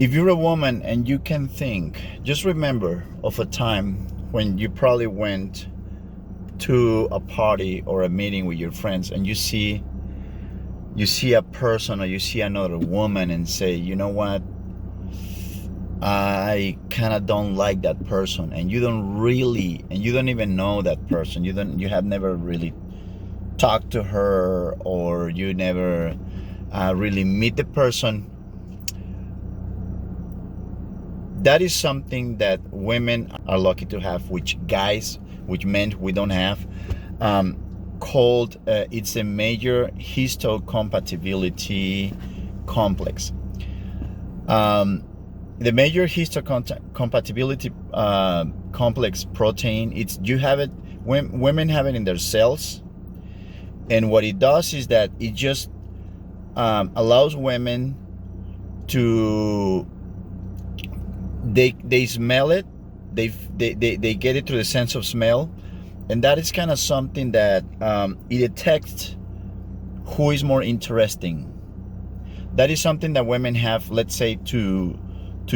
If you're a woman and you can think, just remember of a time when you probably went to a party or a meeting with your friends and you see a person or you see another woman and say, you know what, I kind of don't like that person, and you don't even know that person. You have never really talked to her, or you never really meet the person. That is something that women are lucky to have, which men we don't have. Um, Called it's a major histocompatibility complex. Um, the major histocompatibility complex protein. It's you have it. Women have it in their cells, and what it does is that it just allows women to they smell it. They get it through the sense of smell, and that is kind of something that it detects who is more interesting. That is something that women have, let's say, to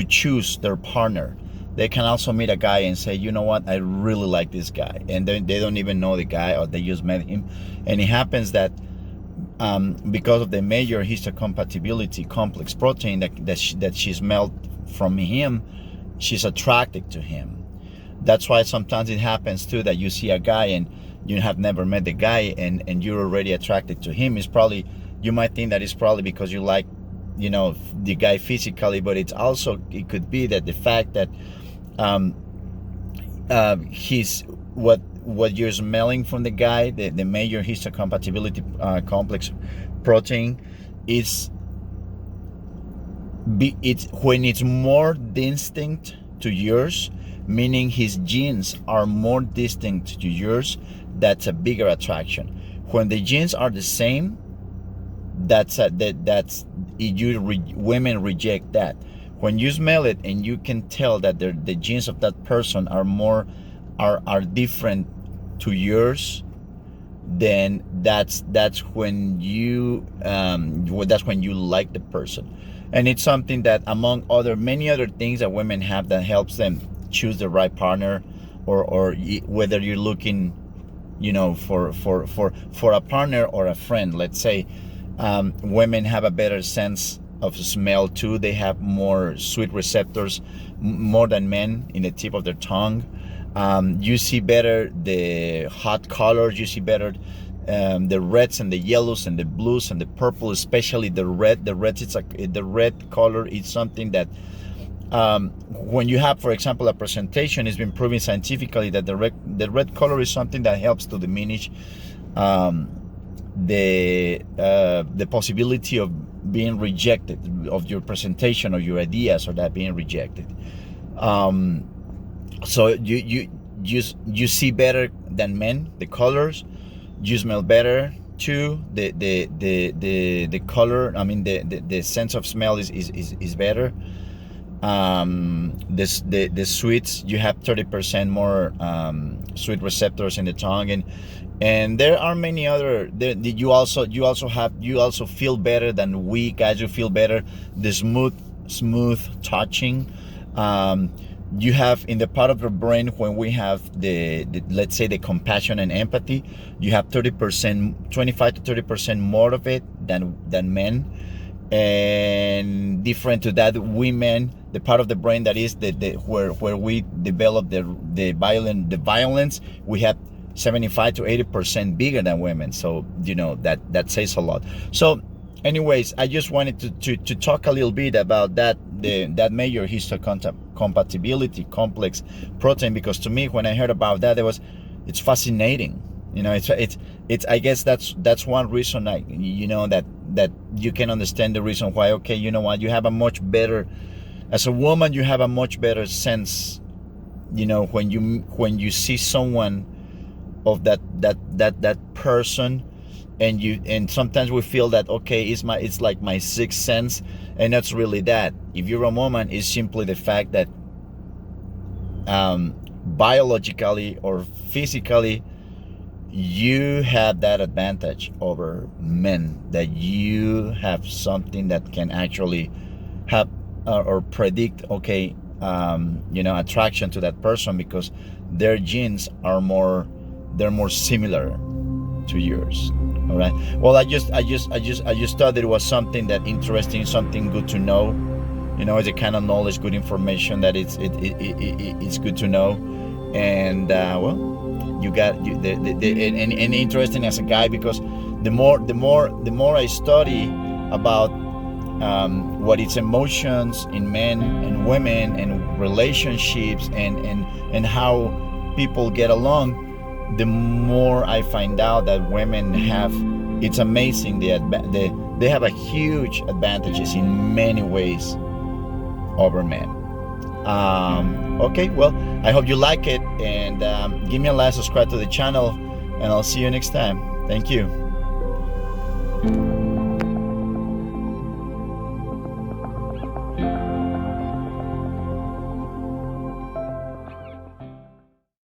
choose their partner. They can also meet a guy and say, you know what, I really like this guy, and they don't even know the guy, or they just met him, and it happens that because of the major histocompatibility complex protein that she smelled from him, she's attracted to him. That's why sometimes it happens too that you see a guy and you have never met the guy, and you're already attracted to him. It's probably, you might think that it's probably because you like, the guy physically, but it could be that the fact that um, he's what you're smelling from the guy, the major histocompatibility complex protein, is it's when it's more distinct to yours, meaning his genes are more distinct to yours. That's a bigger attraction. When the genes are the same, women reject that. When you smell it and you can tell that the genes of that person are different to yours, then that's when that's when you like the person. And it's something that, among many other things that women have, that helps them choose the right partner, or whether you're looking, for a partner or a friend, let's say. Women have a better sense of smell too. They have more sweet receptors, more than men, in the tip of their tongue. You see better the hot colors. You see better the reds and the yellows and the blues and the purple, especially the red. It's like the red color is something that, when you have, for example, a presentation, it's been proven scientifically that the red color is something that helps to diminish the possibility of being rejected, of your presentation or your ideas, or that being rejected. So you see better than men the colors. You smell better too. The color, I mean, the sense of smell is better. The sweets, you have 30% more sweet receptors in the tongue, and there are many other. You also feel better than we guys. You feel better. The smooth touching. You have in the part of the brain when we have the let's say the compassion and empathy. You have 30%, 25 to 30% more of it than men. And different to that, women, the part of the brain that is where we develop the violence, we have 75 to 80% bigger than women. So that says a lot. So anyways, I just wanted to talk a little bit about that major histocompatibility complex protein, because to me, when I heard about that, it's fascinating. It's I guess that's one reason that you can understand the reason why. Okay, you know what, you have a much better, as a woman, you have a much better sense, when you see someone of that person, and sometimes we feel that, okay, it's like my sixth sense, and that's really that. If you're a woman, it's simply the fact that biologically or physically, you have that advantage over men, that you have something that can actually have or predict, okay, attraction to that person, because their genes are more similar to yours. All right. Well, I just thought it was something that interesting, something good to know. It's a kind of knowledge, good information that it's good to know. And well, you got you and interesting as a guy, because the more I study about what is emotions in men and women and relationships, and how people get along, the more I find out that women have, it's amazing, they have a huge advantages in many ways over men. Okay, well, I hope you like it, and give me a like, subscribe to the channel, and I'll see you next time. Thank you.